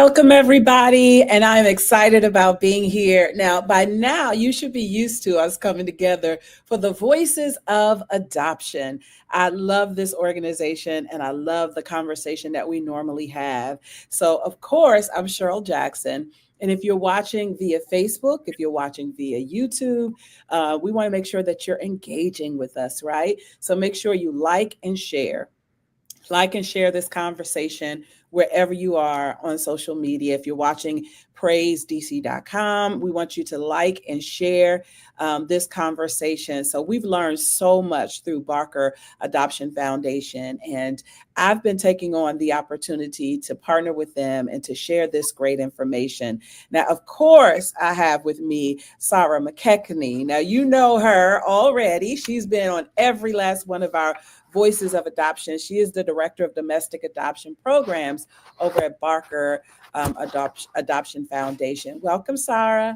Welcome, everybody, and I'm excited about being here. Now, by now, you should be used to us coming together for the Voices of Adoption. I love this organization, and I love the conversation that we normally have. So, of course, I'm Cheryl Jackson. And if you're watching via Facebook, if you're watching via YouTube, we want to make sure that you're engaging with us, right? So make sure you like and share. Like and share this conversation wherever you are on social media. If you're watching praisedc.com, we want you to like and share this conversation. So we've learned so much through Barker Adoption Foundation, and I've been taking on the opportunity to partner with them and to share this great information. Now, of course, I have with me Sara McEachnie. Now, you know her already. She's been on every last one of our Voices of Adoption. She is the Director of Domestic Adoption Programs over at Barker Adoption Foundation. Welcome, Sara.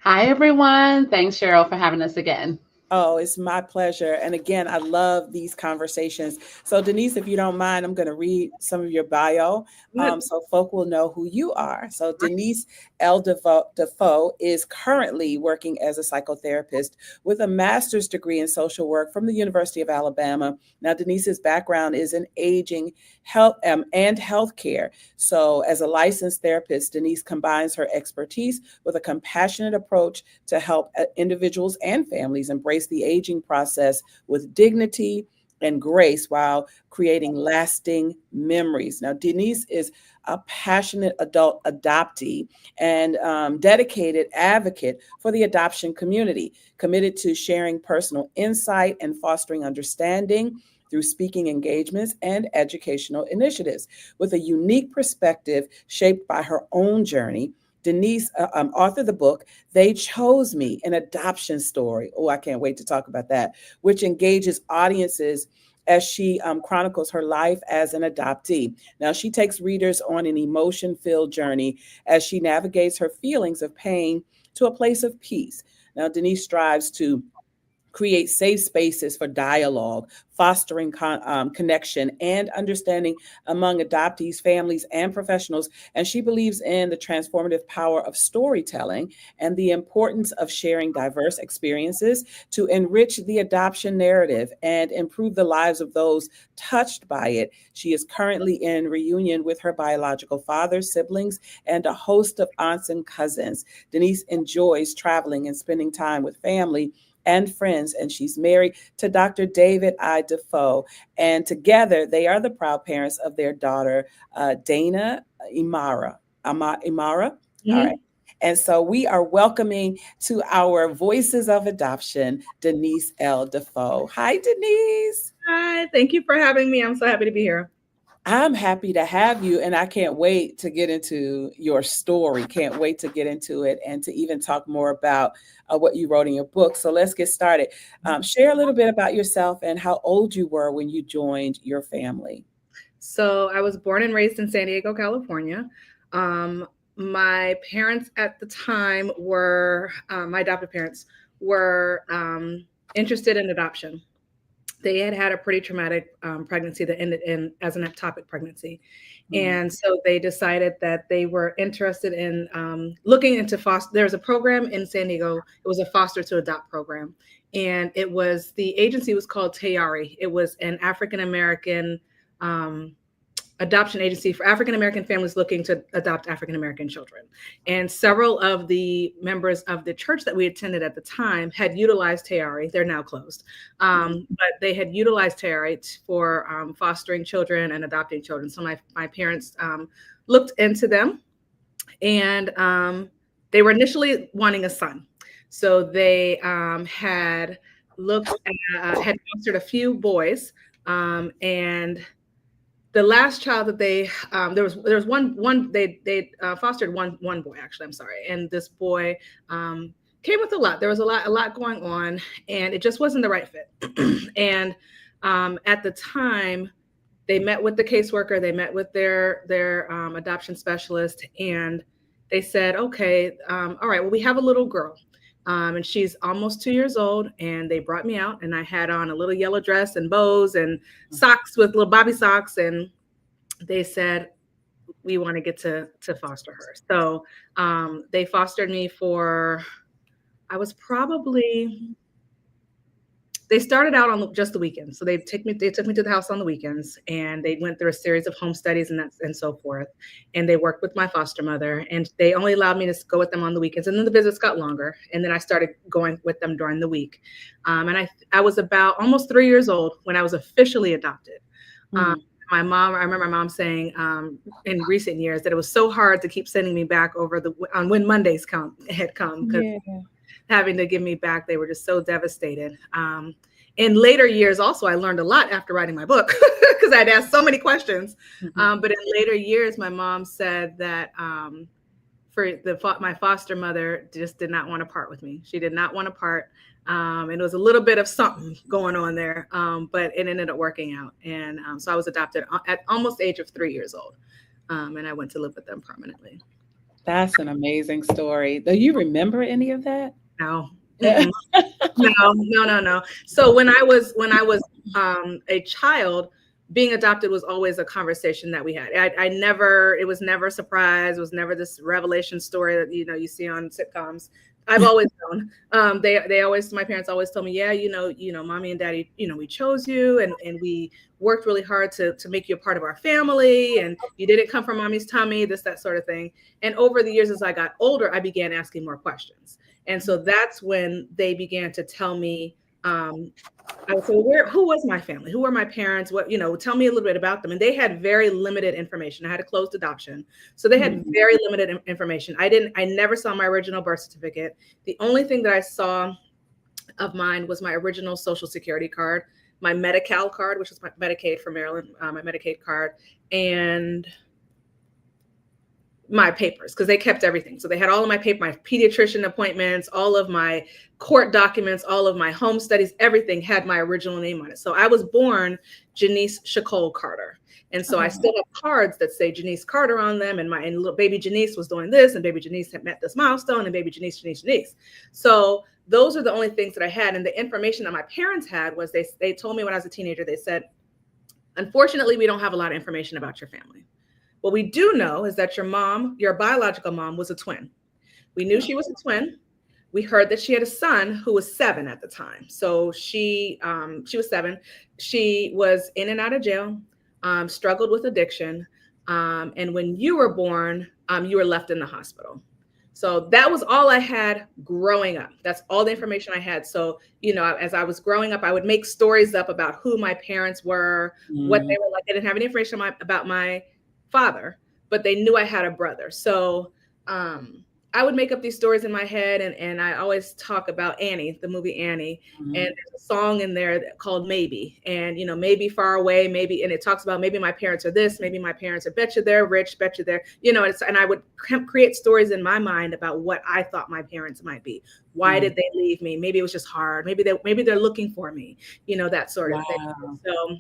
Hi, everyone. Thanks, Cheryl, for having us again. Oh, it's my pleasure. And again, I love these conversations. So Denise, if you don't mind, I'm going to read some of your bio so folk will know who you are. So Denise L. Defoe is currently working as a psychotherapist with a master's degree in social work from the University of Alabama. Now, Denise's background is in aging, health, and healthcare. So as a licensed therapist, Denise combines her expertise with a compassionate approach to help individuals and families embrace the aging process with dignity and grace while creating lasting memories. Now, Denise is a passionate adult adoptee and dedicated advocate for the adoption community, committed to sharing personal insight and fostering understanding through speaking engagements and educational initiatives. With a unique perspective shaped by her own journey, Denise authored the book, They Chose Me, an adoption story. Oh, I can't wait to talk about that, which engages audiences as she chronicles her life as an adoptee. Now, she takes readers on an emotion-filled journey as she navigates her feelings of pain to a place of peace. Now, Denise strives to create safe spaces for dialogue, fostering connection and understanding among adoptees, families, and professionals. And she believes in the transformative power of storytelling and the importance of sharing diverse experiences to enrich the adoption narrative and improve the lives of those touched by it. She is currently in reunion with her biological father, siblings, and a host of aunts and cousins. Denise enjoys traveling and spending time with family and friends, and she's married to Dr. David I. Defoe, and together they are the proud parents of their daughter, Dana Imara. Imara? Mm-hmm. All right. And so we are welcoming to our Voices of Adoption, Denise L. Defoe. Hi, Denise. Hi, thank you for having me. I'm so happy to be here. I'm happy to have you, and I can't wait to get into your story. Can't wait to get into it and to even talk more about what you wrote in your book. So let's get started. Share a little bit about yourself and how old you were when you joined your family. So I was born and raised in San Diego, California. My parents at the time were, my adoptive parents were interested in adoption. They had had a pretty traumatic pregnancy that ended in as an ectopic pregnancy. Mm-hmm. And so they decided that they were interested in looking into foster. There was a program in San Diego. It was a foster to adopt program. And it was, the agency was called TAYARI. It was an African-American adoption agency for African-American families looking to adopt African-American children. And several of the members of the church that we attended at the time had utilized TAYARI. They're now closed. But they had utilized TAYARI for fostering children and adopting children. So my parents looked into them, and they were initially wanting a son. So they had looked at, had fostered a few boys, and the last child that they there was one they fostered one boy, actually, I'm sorry, and this boy came with a lot. There was a lot going on, and it just wasn't the right fit. And at the time, they met with the caseworker, they met with their adoption specialist, and they said, okay, all right, well, we have a little girl. And she's almost 2 years old, and they brought me out, and I had on a little yellow dress and bows and socks with little bobby socks. And they said, we want to get to foster her. So they fostered me for, they started out on just the weekends. So they took me to the house on the weekends, and they went through a series of home studies and so forth. And they worked with my foster mother, and they only allowed me to go with them on the weekends. And then the visits got longer, and then I started going with them during the week. And I was about almost 3 years old when I was officially adopted. My mom, I remember my mom saying in recent years that it was so hard to keep sending me back on when Mondays had come, because having to give me back, they were just so devastated. In later years, also, I learned a lot after writing my book because I'd asked so many questions. But in later years, my mom said that my foster mother just did not want to part with me. She did not want to part. And it was a little bit of something going on there, but it ended up working out. And so I was adopted at almost the age of 3 years old. And I went to live with them permanently. That's an amazing story. Do you remember any of that? No. No. So when I was a child, being adopted was always a conversation that we had. It was never a surprise. It was never this revelation story that, you see on sitcoms. I've always known. My parents always told me, yeah, mommy and daddy, we chose you, and we worked really hard to make you a part of our family, and you didn't come from mommy's tummy, that sort of thing. And over the years, as I got older, I began asking more questions. And so that's when they began to tell me, I would say, who was my family? Who were my parents? What, tell me a little bit about them. And they had very limited information. I had a closed adoption. So they had very limited information. I never saw my original birth certificate. The only thing that I saw of mine was my original Social Security card, my Medi-Cal card, which was my Medicaid for Maryland, my Medicaid card, and my papers, because they kept everything. So they had all of my paper, my pediatrician appointments, all of my court documents, all of my home studies, everything had my original name on it. So I was born Janice Shacole Carter. And so I still have cards that say Janice Carter on them, and little baby Janice was doing this, and baby Janice had met this milestone, and baby Janice. So those are the only things that I had. And the information that my parents had was they told me when I was a teenager, they said, unfortunately, we don't have a lot of information about your family. What we do know is that your biological mom, was a twin. We knew she was a twin. We heard that she had a son who was 7 at the time. So she was 7. She was in and out of jail, struggled with addiction. And when you were born, you were left in the hospital. So that was all I had growing up. That's all the information I had. So, as I was growing up, I would make stories up about who my parents were, what they were like. They didn't have any information about my father, but they knew I had a brother. So I would make up these stories in my head, and I always talk about Annie, the movie Annie, and there's a song in there called Maybe, and maybe far away, maybe, and it talks about maybe my parents are this, maybe my parents are, bet you they're rich, bet you they're, and I would create stories in my mind about what I thought my parents might be. Why did they leave me? Maybe it was just hard. Maybe they're looking for me, that sort of thing. So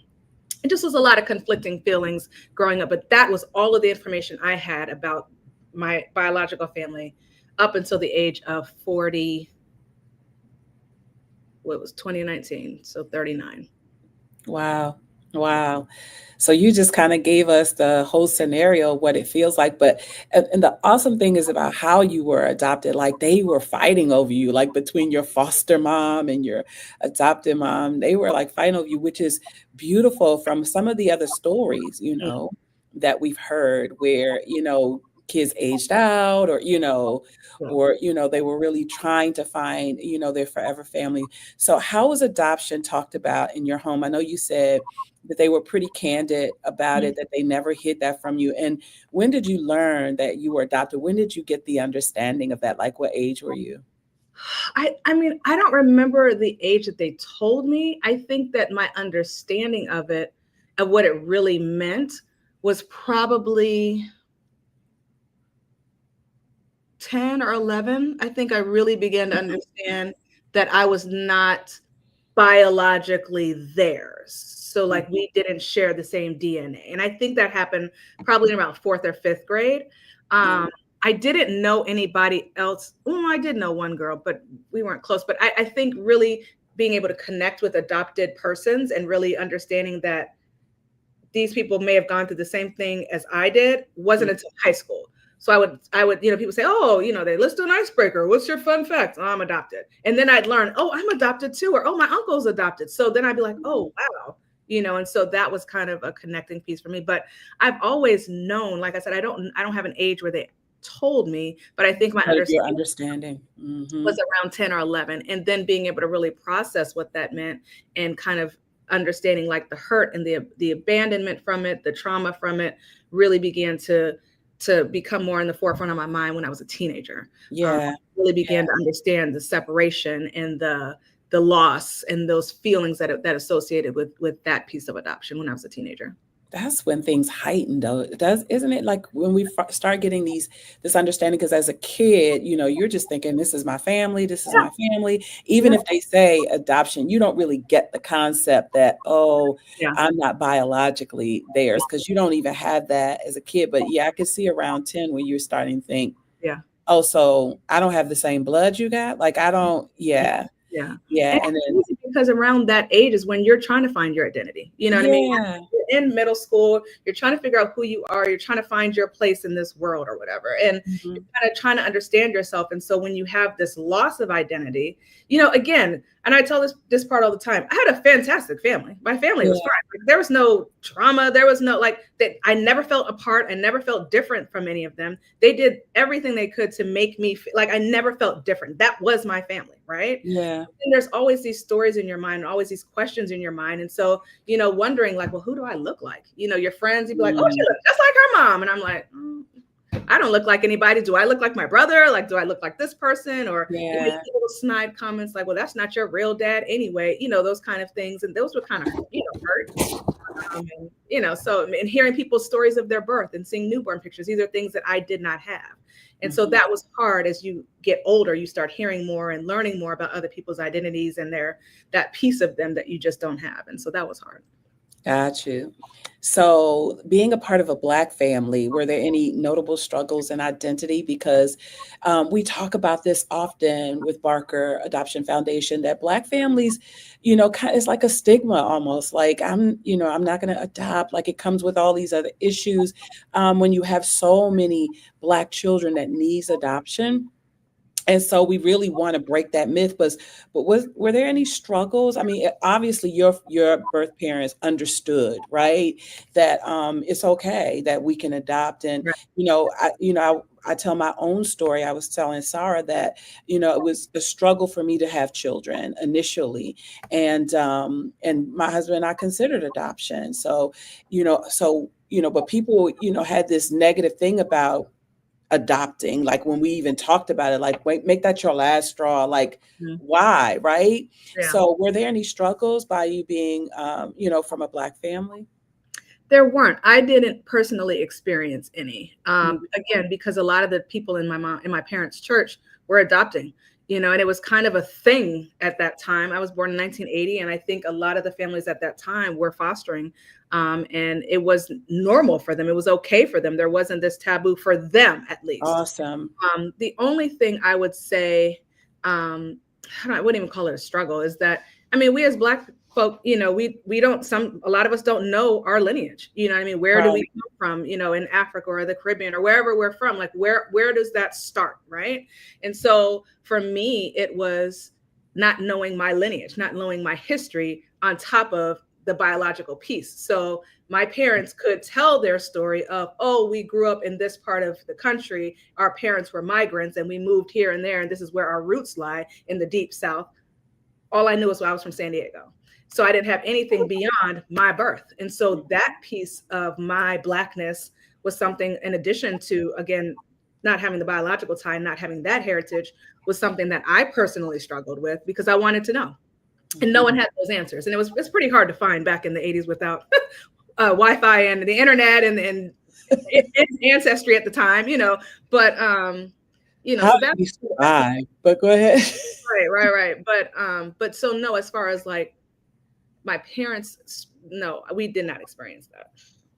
it just was a lot of conflicting feelings growing up, but that was all of the information I had about my biological family up until the age of 40. What was 2019? So 39. Wow. So you just kind of gave us the whole scenario, what it feels like. But, and the awesome thing is about how you were adopted, like they were fighting over you, like between your foster mom and your adopted mom, they were like fighting over you, which is beautiful from some of the other stories, that we've heard where, kids aged out or, they were really trying to find, their forever family. So how was adoption talked about in your home? I know you said that they were pretty candid about it, that they never hid that from you. And when did you learn that you were adopted? When did you get the understanding of that? Like what age were you? I mean, I don't remember the age that they told me. I think that my understanding of it, of what it really meant, was probably 10 or 11. I think I really began to understand that I was not biologically theirs. So like we didn't share the same DNA. And I think that happened probably in around 4th or 5th grade. I didn't know anybody else. Well, I did know one girl, but we weren't close. But I think really being able to connect with adopted persons and really understanding that these people may have gone through the same thing as I did wasn't until high school. So I would, people say, oh, let's do an icebreaker. What's your fun fact? Oh, I'm adopted. And then I'd learn, oh, I'm adopted too. Or, oh, my uncle's adopted. So then I'd be like, oh, wow. And so that was kind of a connecting piece for me. But I've always known, like I said, I don't have an age where they told me, but I think my understanding was around 10 or 11. And then being able to really process what that meant and kind of understanding like the hurt and the abandonment from it, the trauma from it really began to become more in the forefront of my mind when I was a teenager. I really began to understand the separation and the loss and those feelings that associated with that piece of adoption when I was a teenager. That's when things heighten, though. Isn't it like when we start getting this understanding? Because as a kid, you're just thinking, this is my family, this is my family. Even if they say adoption, you don't really get the concept that, I'm not biologically theirs, because you don't even have that as a kid. But I could see around 10 when you're starting to think, oh, so I don't have the same blood you got? Like, I don't, Yeah. And then because around that age is when you're trying to find your identity. You know what I mean? You're in middle school, you're trying to figure out who you are, you're trying to find your place in this world or whatever. And you're kind of trying to understand yourself. And so when you have this loss of identity, again, and I tell this part all the time, I had a fantastic family. My family was fine. Like, there was no trauma. There was no that. I never felt apart. I never felt different from any of them. They did everything they could to make me feel like I never felt different. That was my family, right? Yeah. And there's always these stories in your mind, and always these questions in your mind. And so, wondering like, well, who do I look like? Your friends, you'd be like, oh, she looks just like her mom. And I'm like, I don't look like anybody. Do I look like my brother? Like, do I look like this person? Or little snide comments like, well, that's not your real dad anyway. Those kind of things. And those were kind of, hurt. And hearing people's stories of their birth and seeing newborn pictures, these are things that I did not have. And so that was hard. As you get older, you start hearing more and learning more about other people's identities and that piece of them that you just don't have. And so that was hard. Got you. So being a part of a Black family, were there any notable struggles in identity? Because we talk about this often with Barker Adoption Foundation, that Black families, it's like a stigma almost, like I'm not going to adopt, like it comes with all these other issues. When you have so many Black children that needs adoption. And so we really want to break that myth, but were there any struggles? I mean, obviously your birth parents understood, right? That it's okay that we can adopt. And, I tell my own story. I was telling Sara that, it was a struggle for me to have children initially. And my husband and I considered adoption. So, but people, had this negative thing about adopting, like when we even talked about it, like, wait, make that your last straw, like why, right? So were there any struggles by you being from a Black family? There weren't. I didn't personally experience any. Again, because a lot of the people in my parents' church were adopting, and it was kind of a thing at that time. I was born in 1980, and I think a lot of the families at that time were fostering, and it was normal for them. It was okay for them. There wasn't this taboo for them, at least. Awesome. The only thing I would say, I wouldn't even call it a struggle, is that, we as Black folk, a lot of us don't know our lineage. Where do we come from, in Africa or the Caribbean or wherever we're from? Like, where does that start, right? And so for me, it was not knowing my lineage, not knowing my history on top of the biological piece. So my parents could tell their story of, oh, we grew up in this part of the country, our parents were migrants, and we moved here and there, and this is where our roots lie in the deep South. All I knew was I was from San Diego. So I didn't have anything beyond my birth. And so that piece of my Blackness was something, in addition to, again, not having the biological tie, not having that heritage, was something that I personally struggled with because I wanted to know. And no one had those answers. And it's pretty hard to find back in the 80s without Wi-Fi and the internet and ancestry at the time, but, How did you survive? But go ahead. Right. But so no, as far as like my parents, no, we did not experience that.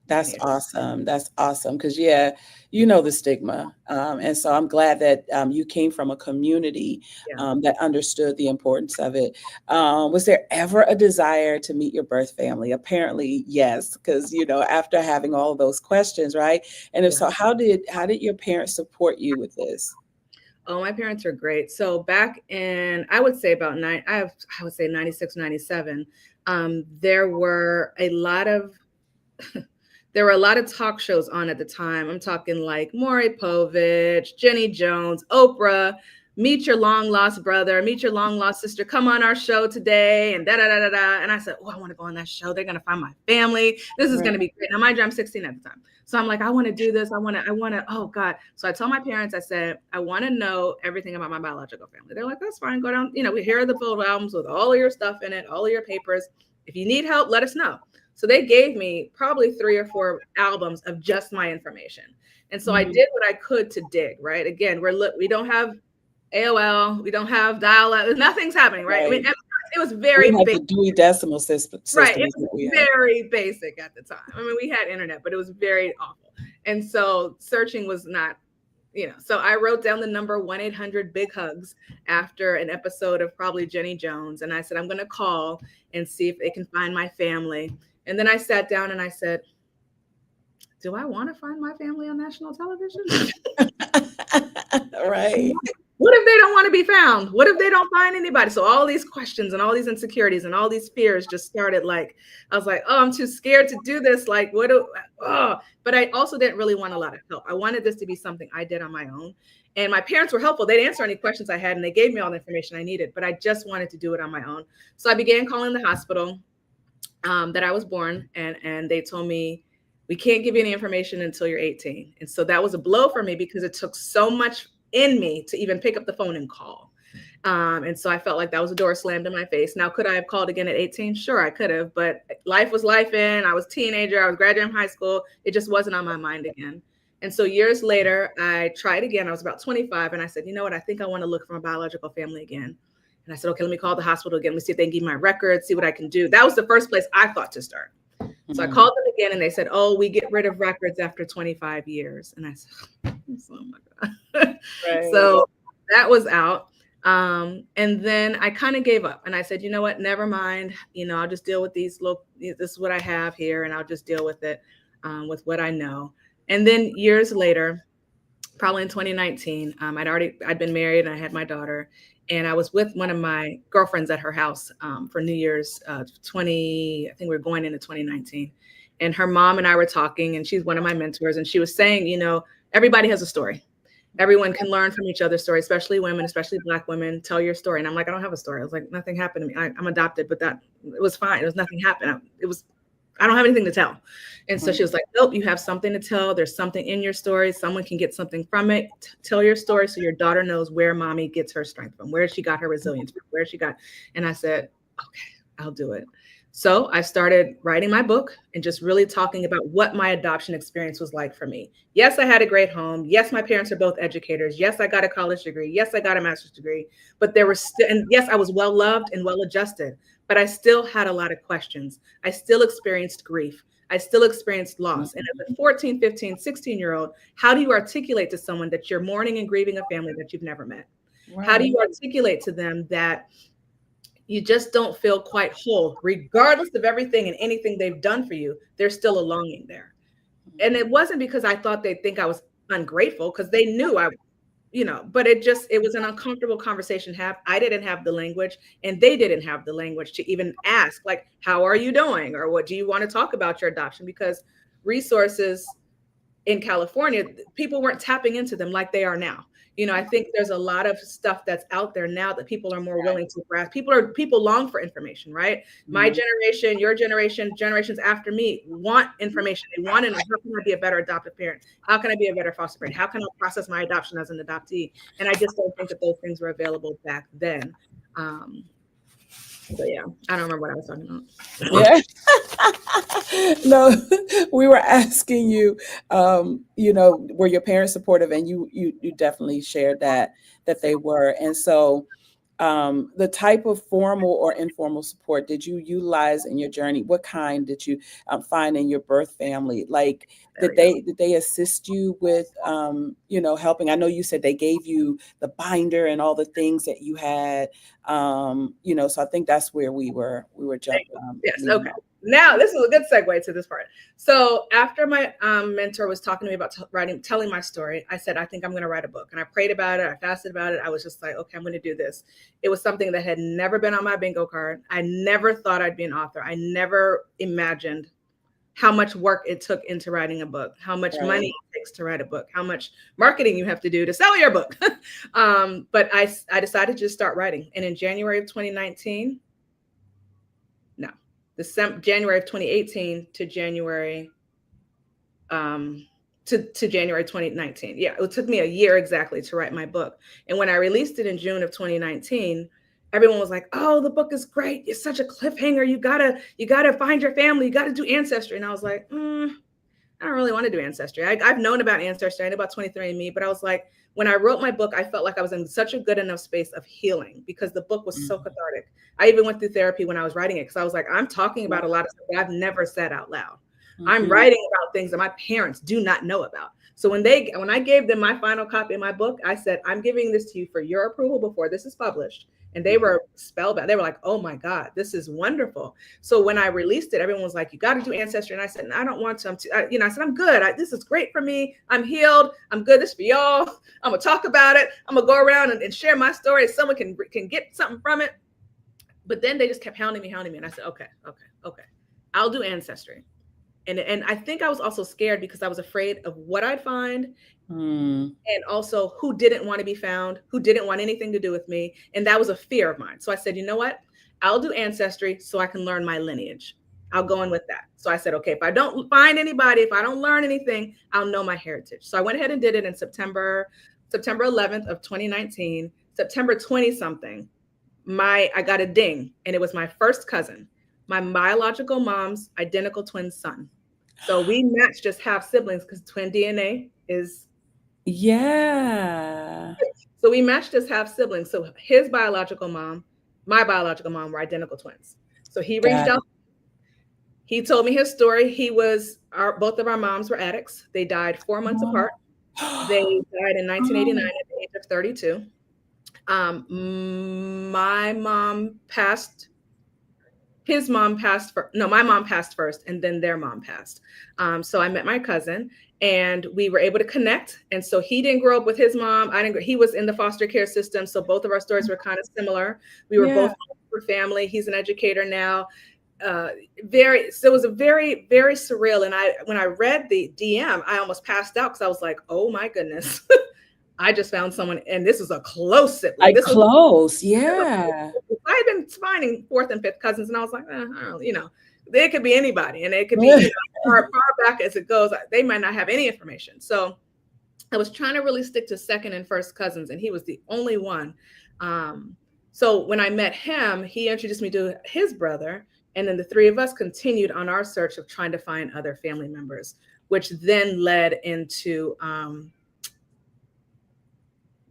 That's awesome. That's awesome. Because, yeah, you know the stigma. And so I'm glad that you came from a community that understood the importance of it. Was there ever a desire to meet your birth family? Apparently, yes, because, you know, after having all of those questions, right? And if so, how did your parents support you with this? Oh, my parents are great. So back in, I would say about I would say 96, 97, there were a lot of there were a lot of talk shows on at the time. I'm talking like Maury Povich, Jenny Jones, Oprah, meet your long lost brother, meet your long lost sister, come on our show today, and da da da da da. And I said, oh, I want to go on that show. They're gonna find my family. This is gonna be great. Now, mind you, I'm 16 at the time. So I'm like, I want to do this. I want to, oh God. So I told my parents, I said, I want to know everything about my biological family. They're like, that's fine. Go down. You know, we hear the photo albums with all of your stuff in it, all of your papers. If you need help, let us know. So they gave me probably 3 or 4 albums of just my information. And so I did what I could to dig, right? Again, we don't have AOL, we don't have dial-up, nothing's happening, right? I mean, it was very basic. The Dewey Decimal System. Right, it was very basic at the time. I mean, we had internet, but it was very awful. And so searching was not, you know, so I wrote down the number 1-800-BIG-HUGS after an episode of probably Jenny Jones. And I said, I'm going to call and see if they can find my family. And then I sat down and I said, do I want to find my family on national television? Right. What if they don't want to be found? What if they don't find anybody? So all these questions and all these insecurities and all these fears just started. Like, I was like, oh, I'm too scared to do this. Like, but I also didn't really want a lot of help. I wanted this to be something I did on my own. And my parents were helpful. They'd answer any questions I had and they gave me all the information I needed, but I just wanted to do it on my own. So I began calling the hospital that I was born, and they told me, we can't give you any information until you're 18. And so that was a blow for me because it took so much in me to even pick up the phone and call. And so I felt like that was a door slammed in my face. Now, could I have called again at 18? Sure, I could have, but life was life in. I was a teenager. I was graduating high school. It just wasn't on my mind again. And so years later, I tried again. I was about 25. And I said, you know what? I think I want to look for my biological family again. And I said, okay, let me call the hospital again. Let me see if they can give me my records, see what I can do. That was the first place I thought to start. So I called them again and they said, oh, we get rid of records after 25 years. And I said, oh my God. Right. So that was out. And then I kind of gave up and I said, you know what, never mind. You know, I'll just deal with this is what I have here and I'll just deal with it with what I know. And then years later, probably in 2019, I'd been married and I had my daughter. And I was with one of my girlfriends at her house for New Year's I think we were going into 2019. And her mom and I were talking, and she's one of my mentors. And she was saying, you know, everybody has a story. Everyone can learn from each other's story, especially women, especially Black women. Tell your story. And I'm like, I don't have a story. I was like, nothing happened to me. I'm adopted, but it was fine. It was nothing happened. I don't have anything to tell. And so she was like, nope, you have something to tell. There's something in your story. Someone can get something from it. Tell your story so your daughter knows where mommy gets her strength from, where she got her resilience from, where she got. And I said, okay, I'll do it. So I started writing my book and just really talking about what my adoption experience was like for me. Yes, I had a great home. Yes, my parents are both educators. Yes, I got a college degree. Yes, I got a master's degree. But there was and yes, I was well loved and well adjusted. But I still had a lot of questions. I still experienced grief. I still experienced loss. And as a 14, 15, 16-year-old, how do you articulate to someone that you're mourning and grieving a family that you've never met? Right. How do you articulate to them that you just don't feel quite whole, regardless of everything and anything they've done for you? There's still a longing there. And it wasn't because I thought they'd think I was ungrateful, because they knew but it was an uncomfortable conversation to have. I didn't have the language and they didn't have the language to even ask, like, how are you doing? Or what do you want to talk about your adoption? Because resources in California, people weren't tapping into them like they are now. You know, I think there's a lot of stuff that's out there now that people are more willing to grasp. People long for information, right? Mm-hmm. My generation, your generation, generations after me want information. They want to know, how can I be a better adoptive parent? How can I be a better foster parent? How can I process my adoption as an adoptee? And I just don't think that those things were available back then. So yeah, I don't remember what I was talking about. Yeah. No, we were asking you, were your parents supportive? And you definitely shared that they were. And so the type of formal or informal support did you utilize in your journey? What kind did you find in your birth family? Like, did they assist you with, helping? I know you said they gave you the binder and all the things that you had, so I think that's where we were jumping. Yes. Okay. Now this is a good segue to this part. So after my mentor was talking to me about telling my story, I said, I think I'm going to write a book. And I prayed about it. I fasted about it. I was just like, okay, I'm going to do this. It was something that had never been on my bingo card. I never thought I'd be an author. I never imagined how much work it took into writing a book, how much money it takes to write a book, how much marketing you have to do to sell your book. But I decided to just start writing. And in January of 2019, January of 2018 to January to January 2019. Yeah, it took me a year exactly to write my book. And when I released it in June of 2019, everyone was like, "Oh, the book is great. It's such a cliffhanger. You gotta find your family. You gotta do Ancestry." And I was like, I don't really want to do Ancestry. I've known about Ancestry. I know about 23andMe, but I was like, when I wrote my book, I felt like I was in such a good enough space of healing because the book was so cathartic. I even went through therapy when I was writing it because I was like, I'm talking about a lot of stuff that I've never said out loud. I'm writing about things that my parents do not know about. So when I gave them my final copy of my book, I said, I'm giving this to you for your approval before this is published. And they were spellbound. They were like, oh my God, this is wonderful. So when I released it, everyone was like, you got to do Ancestry. And I said, no, I don't want to. I said, I'm good. This is great for me. I'm healed. I'm good. This is for y'all. I'm going to talk about it. I'm going to go around and share my story. Someone can get something from it. But then they just kept hounding me. And I said, okay. I'll do Ancestry. And I think I was also scared because I was afraid of what I'd find. And also who didn't want to be found, who didn't want anything to do with me. And that was a fear of mine. So I said, you know what? I'll do Ancestry so I can learn my lineage. I'll go in with that. So I said, okay, if I don't find anybody, if I don't learn anything, I'll know my heritage. So I went ahead and did it in September 11th of 2019, September 20 something. I got a ding, and it was my first cousin, my biological mom's identical twin son. So we matched just half siblings because twin DNA is. Yeah. So we matched as half siblings. So his biological mom, my biological mom were identical twins. So he reached out. He told me his story. Both of our moms were addicts. They died 4 months apart. They died in 1989 at the age of 32. My mom passed. His mom passed first. No, my mom passed first, and then their mom passed. So I met my cousin, and we were able to connect. And so he didn't grow up with his mom. He was in the foster care system. So both of our stories were kind of similar. We were both for family. He's an educator now. So it was a very, very surreal. And when I read the DM, I almost passed out because I was like, oh my goodness. I just found someone, and this is a close sibling. Yeah. I had been finding fourth and fifth cousins, and I was like, I don't know, they could be anybody, and it could be far back as it goes. They might not have any information. So I was trying to really stick to second and first cousins, and he was the only one. So when I met him, he introduced me to his brother, and then the three of us continued on our search of trying to find other family members, which then led into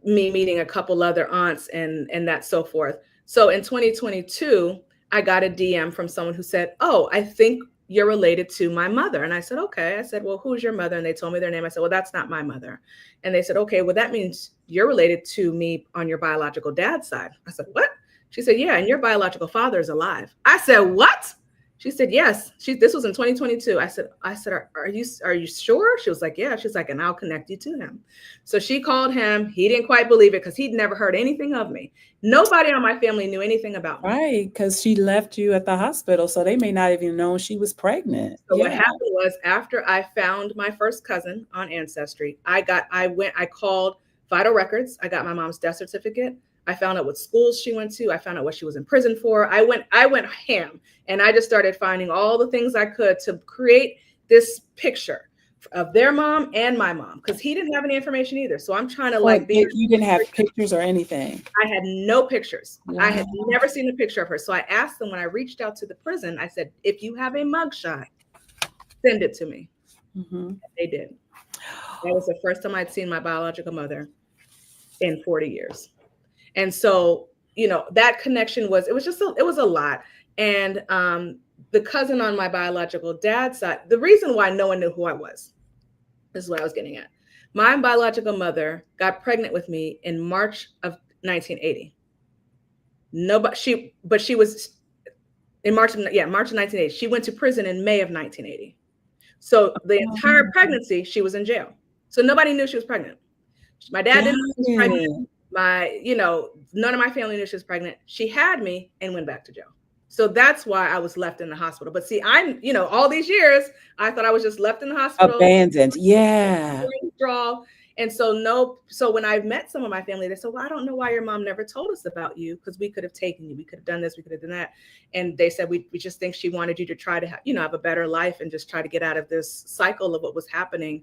me meeting a couple other aunts and that so forth. So in 2022, I got a DM from someone who said, oh, I think you're related to my mother. And I said, okay. I said, well, who's your mother? And they told me their name. I said, well, that's not my mother. And they said, okay, well, that means you're related to me on your biological dad's side. I said, what? She said, yeah, and your biological father is alive. I said, what? She said, yes. This was in 2022. I said, are you sure? She was like, yeah. She's like, and I'll connect you to him. So she called him. He didn't quite believe it because he'd never heard anything of me. Nobody on my family knew anything about me. Right, because she left you at the hospital, so they may not even know she was pregnant. So what happened was, after I found my first cousin on Ancestry, I called Vital Records. I got my mom's death certificate. I found out what schools she went to. I found out what she was in prison for. I went ham, and I just started finding all the things I could to create this picture of their mom and my mom, because he didn't have any information either. So I'm trying to you didn't have pictures or anything. I had no pictures. Wow. I had never seen a picture of her. So I asked them when I reached out to the prison, I said, if you have a mugshot, send it to me. Mm-hmm. They did. That was the first time I'd seen my biological mother in 40 years. And so that connection it was a lot. And the cousin on my biological dad's side, the reason why no one knew who I was, this is what I was getting at. My biological mother got pregnant with me in March of 1980. She was in March of 1980. She went to prison in May of 1980. So the entire pregnancy, she was in jail. So nobody knew she was pregnant. My dad didn't know she was pregnant. None of my family knew she was pregnant. She had me and went back to jail. So that's why I was left in the hospital. But see, all these years, I thought I was just left in the hospital. Abandoned. Yeah. And so when I met some of my family, they said, well, I don't know why your mom never told us about you, because we could have taken you. We could have done this. We could have done that. And they said, we just think she wanted you to try to have a better life and just try to get out of this cycle of what was happening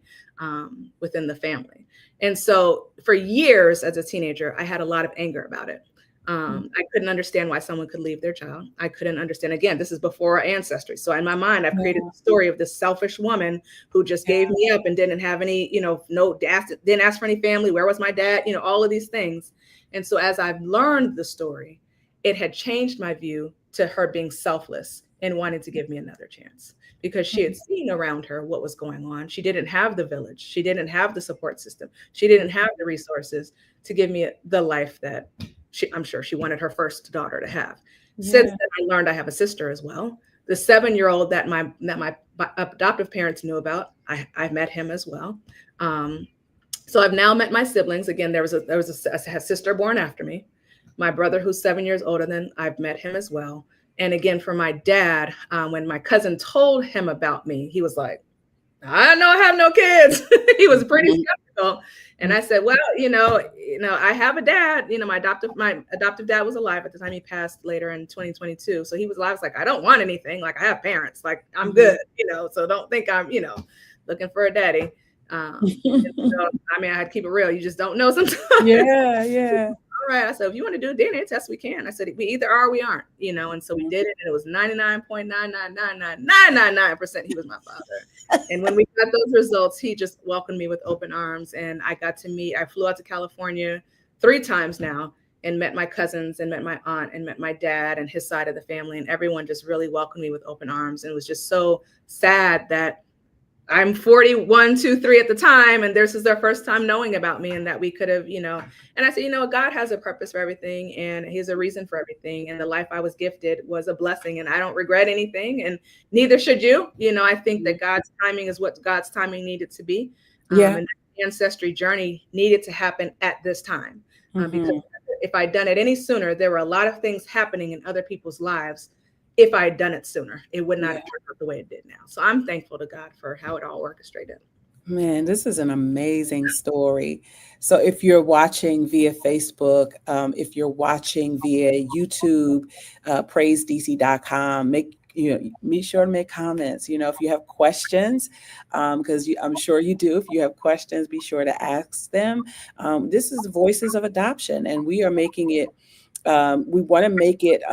within the family. And so for years as a teenager, I had a lot of anger about it. I couldn't understand why someone could leave their child. I couldn't understand. Again, this is before our ancestry. So in my mind, I've created the story of this selfish woman who just gave me up and didn't have any, didn't ask for any family. Where was my dad? All of these things. And so as I've learned the story, it had changed my view to her being selfless and wanting to give me another chance, because she had seen around her what was going on. She didn't have the village. She didn't have the support system. She didn't have the resources to give me the life that I'm sure she wanted her first daughter to have. Since then, I learned I have a sister as well. The 7-year-old that my adoptive parents knew about, I met him as well. So I've now met my siblings. Again, there was a sister born after me. My brother, who's 7 years older than, I've met him as well. And again, for my dad, when my cousin told him about me, he was like, I know I have no kids. He was pretty skeptical. And I said, well, I have a dad. My adoptive dad was alive at the time. He passed later in 2022. So he was alive. I was like, I don't want anything. Like, I have parents. Like, I'm good. So don't think I'm, looking for a daddy. I had to keep it real. You just don't know sometimes. Yeah. All right. I said, if you want to do a DNA test, we can. I said, we either are or we aren't, and so we did it. And it was 99.9999999% he was my father. And when we got those results, he just welcomed me with open arms. And I flew out to California 3 times now and met my cousins and met my aunt and met my dad and his side of the family. And everyone just really welcomed me with open arms. And it was just so sad that I'm 41, 2, 3 at the time, and this is their first time knowing about me, and that we could have, and I said, God has a purpose for everything, and he has a reason for everything, and the life I was gifted was a blessing, and I don't regret anything, and neither should you. I think that God's timing is what God's timing needed to be, and the ancestry journey needed to happen at this time, because if I'd done it any sooner, there were a lot of things happening in other people's lives. If I had done it sooner, it would not have turned out the way it did now. So I'm thankful to God for how it all orchestrated. Man, this is an amazing story. So if you're watching via Facebook, if you're watching via YouTube, praisedc.com, be sure to make comments. If you have questions, because I'm sure you do. If you have questions, be sure to ask them. This is Voices of Adoption, and we are making it, we want to make it,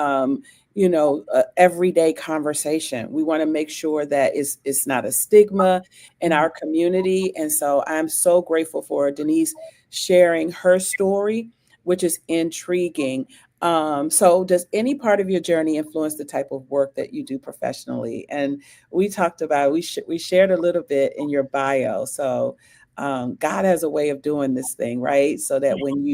everyday conversation. We want to make sure that it's not a stigma in our community. And so I'm so grateful for Denise sharing her story, which is intriguing. So does any part of your journey influence the type of work that you do professionally? And we talked about, we shared a little bit in your bio. So God has a way of doing this thing, right? So that when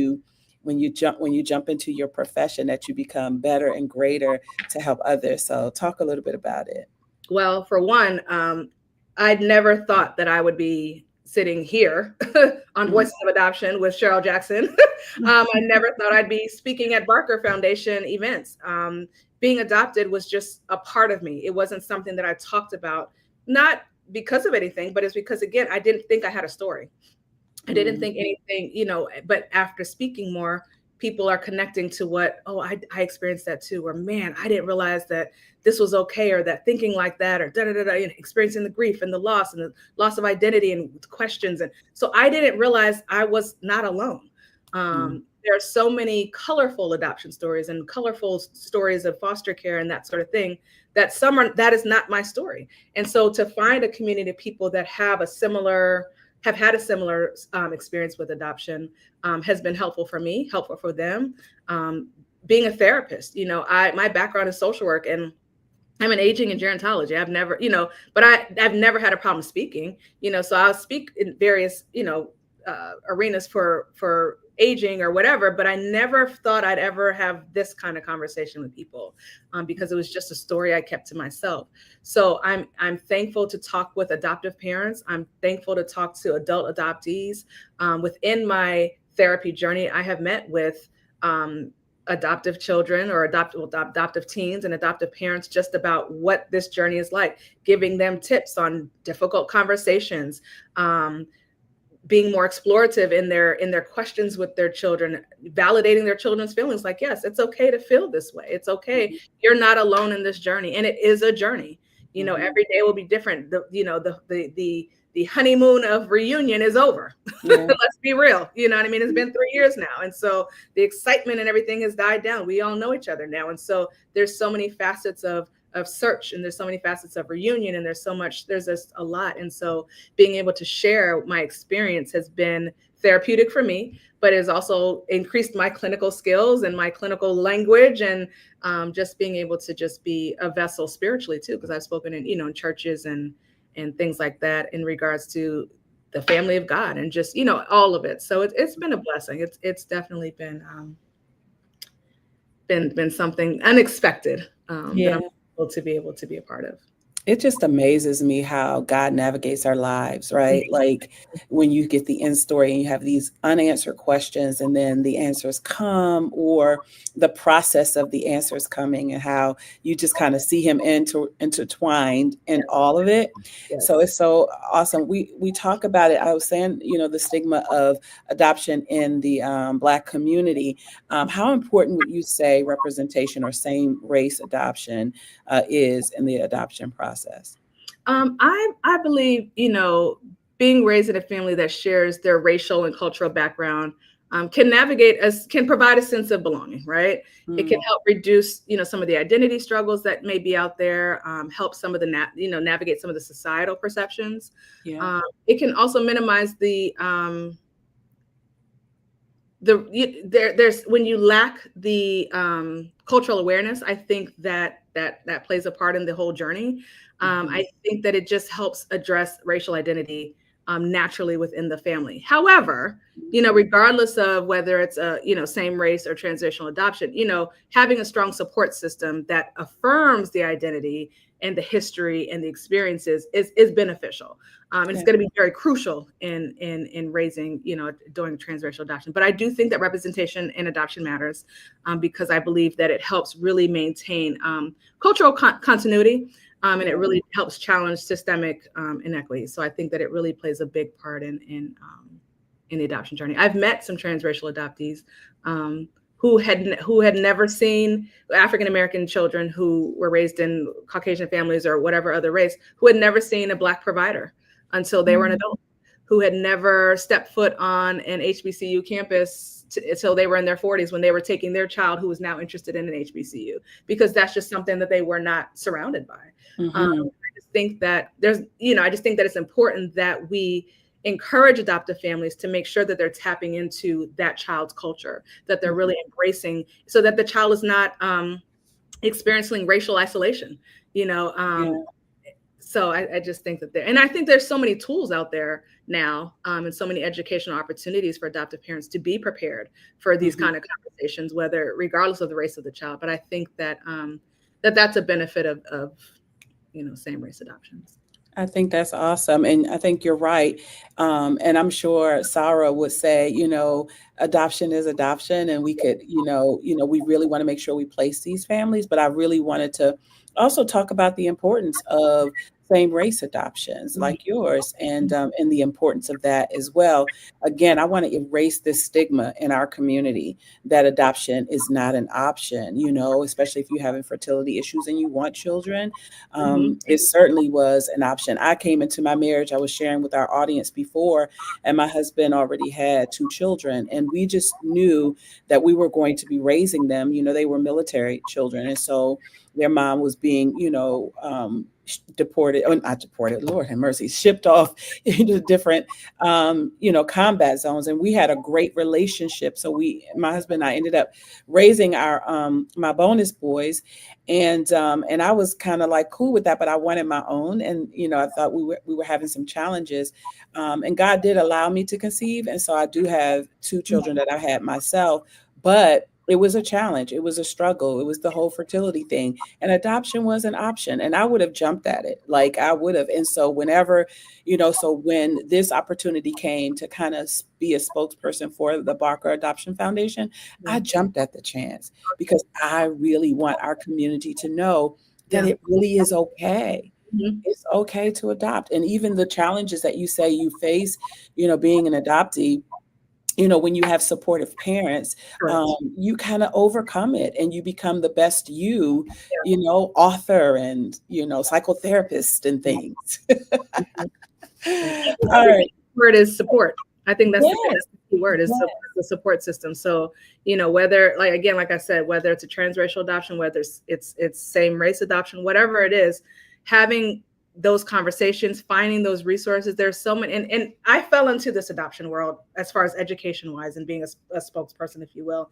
you jump into your profession, that you become better and greater to help others. So talk a little bit about it. Well, for one, I'd never thought that I would be sitting here on Voices of Adoption with Cheryl Jackson. I never thought I'd be speaking at Barker Foundation events. Being adopted was just a part of me. It wasn't something that I talked about, not because of anything, but it's because, again, I didn't think I had a story. I didn't think anything, but after speaking more, people are connecting to what, I experienced that too, or man, I didn't realize that this was okay, or that thinking like that, or experiencing the grief and the loss of identity and questions. And so I didn't realize I was not alone. There are so many colorful adoption stories and colorful stories of foster care and that sort of thing, that that is not my story. And so to find a community of people that have had a similar experience with adoption has been helpful for me, helpful for them. being a therapist, my background is social work, and I'm in aging and gerontology. I've never, but I've never had a problem speaking, so I'll speak in various, arenas for aging or whatever, but I never thought I'd ever have this kind of conversation with people, because it was just a story I kept to myself. So I'm thankful to talk with adoptive parents. I'm thankful to talk to adult adoptees. Within my therapy journey, I have met with adoptive children or adoptive teens and adoptive parents just about what this journey is like, giving them tips on difficult conversations, being more explorative in their questions with their children, validating their children's feelings. Like, yes, it's okay to feel this way. It's okay. You're not alone in this journey. And it is a journey. Every day will be different. The honeymoon of reunion is over. Yeah. Let's be real. You know what I mean? It's been 3 years now. And so the excitement and everything has died down. We all know each other now. And so there's so many facets of search, and there's so many facets of reunion, and there's just a lot. And so being able to share my experience has been therapeutic for me, but has also increased my clinical skills and my clinical language, and just being able to just be a vessel spiritually too, because I've spoken in churches and things like that in regards to the family of God and just all of it. So it's been a blessing. It's definitely been something unexpected that I'm to be able to be a part of. It just amazes me how God navigates our lives, right? Like when you get the end story and you have these unanswered questions, and then the answers come, or the process of the answers coming, and how you just kind of see him intertwined in all of it. Yes. So it's so awesome. We talk about it. I was saying, the stigma of adoption in the Black community. How important would you say representation or same race adoption is in the adoption process? I believe, being raised in a family that shares their racial and cultural background can provide a sense of belonging, right? Mm. It can help reduce, some of the identity struggles that may be out there, help some of the, navigate some of the societal perceptions. Yeah. It can also minimize there's when you lack the cultural awareness, I think that plays a part in the whole journey. I think that it just helps address racial identity naturally within the family. However, regardless of whether it's a same race or transitional adoption, having a strong support system that affirms the identity and the history and the experiences is beneficial. And it's going to be very crucial in raising, doing transracial adoption. But I do think that representation in adoption matters, because I believe that it helps really maintain cultural continuity, and it really helps challenge systemic inequities. So I think that it really plays a big part in the adoption journey. I've met some transracial adoptees who had never seen African-American children who were raised in Caucasian families or whatever other race, who had never seen a Black provider until they were an adult, who had never stepped foot on an HBCU campus until they were in their 40s, when they were taking their child who was now interested in an HBCU, because that's just something that they were not surrounded by. I just think that it's important that we encourage adoptive families to make sure that they're tapping into that child's culture, that they're really embracing, so that the child is not experiencing racial isolation, So I just think that and I think there's so many tools out there now, and so many educational opportunities for adoptive parents to be prepared for these kind of conversations, regardless of the race of the child. But I think that that's a benefit of same race adoptions. I think that's awesome. And I think you're right. And I'm sure Sara would say, adoption is adoption. And we could, we really want to make sure we place these families. But I really wanted to also talk about the importance of same race adoptions like yours, and the importance of that as well. Again, I want to erase this stigma in our community that adoption is not an option, especially if you have infertility issues and you want children. It certainly was an option. I came into my marriage, I was sharing with our audience before, and my husband already had 2 children, and we just knew that we were going to be raising them. They were military children, and so their mom was being, deported, or not deported, Lord have mercy, shipped off into different, combat zones. And we had a great relationship. So my husband and I ended up raising our, my bonus boys. And I was kind of like cool with that, but I wanted my own. And, I thought we were having some challenges. And God did allow me to conceive. And so I do have 2 children that I had myself, but it was a challenge. It was a struggle. It was the whole fertility thing, and adoption was an option, and I would have jumped at it. Like I would have. And so whenever, so when this opportunity came to kind of be a spokesperson for the Barker Adoption Foundation, I jumped at the chance because I really want our community to know that it really is okay. It's okay to adopt. And even the challenges that you say you face, being an adoptee, when you have supportive parents, you kind of overcome it and you become the best author and, psychotherapist and things. All right. Word is support. I think that's the key word is the support system. So, whether like I said, whether it's a transracial adoption, whether it's same race adoption, whatever it is, having those conversations, finding those resources. There's so many, and I fell into this adoption world as far as education wise and being a spokesperson, if you will.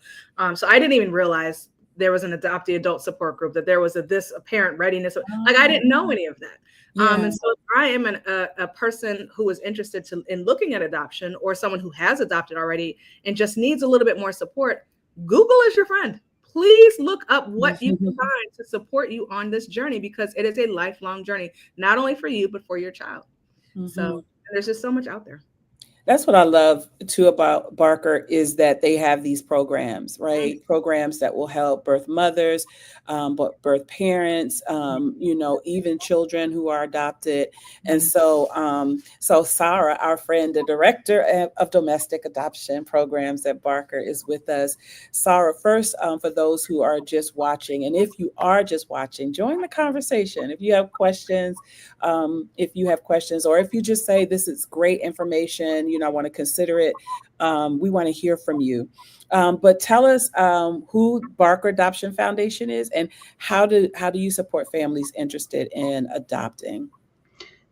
So I didn't even realize there was an adoptee adult support group, that there was a parent readiness. Like I didn't know any of that. And so if I am a person who is interested in looking at adoption, or someone who has adopted already and just needs a little bit more support, Google is your friend. Please look up what you can find to support you on this journey, because it is a lifelong journey, not only for you, but for your child. So there's just so much out there. That's what I love too about Barker, is that they have these programs, right? Programs that will help birth mothers, but birth parents, even children who are adopted. And so Sara, our friend, the director of domestic adoption programs at Barker, is with us. Sara, first, for those who are just watching, and if you are just watching, join the conversation. If you have questions, or if you just say, this is great information, I want to consider it. We want to hear from you. But tell us who Barker Adoption Foundation is, and how do you support families interested in adopting?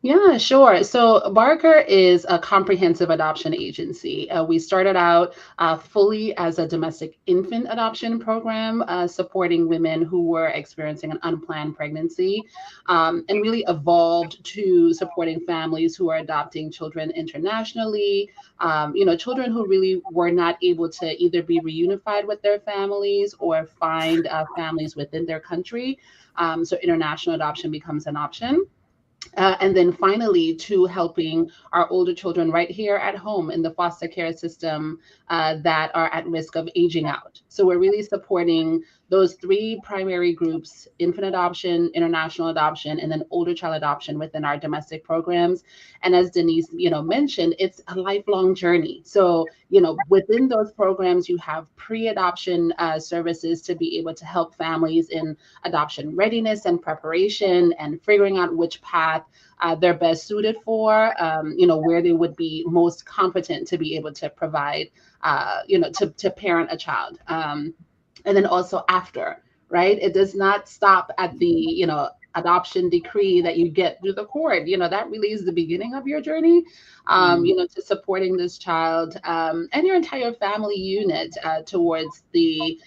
Yeah, sure. So Barker is a comprehensive adoption agency. We started out fully as a domestic infant adoption program, supporting women who were experiencing an unplanned pregnancy, and really evolved to supporting families who are adopting children internationally, children who really were not able to either be reunified with their families or find families within their country. So international adoption becomes an option. And then finally, to helping our older children right here at home in the foster care system that are at risk of aging out. So we're really supporting those 3 primary groups: infant adoption, international adoption, and then older child adoption within our domestic programs. And as Denise, mentioned, it's a lifelong journey. So, within those programs, you have pre-adoption services to be able to help families in adoption readiness and preparation, and figuring out which path they're best suited for, where they would be most competent to be able to provide, to parent a child. And then also after, right? It does not stop at the, adoption decree that you get through the court. That really is the beginning of your journey, to supporting this child and your entire family unit towards the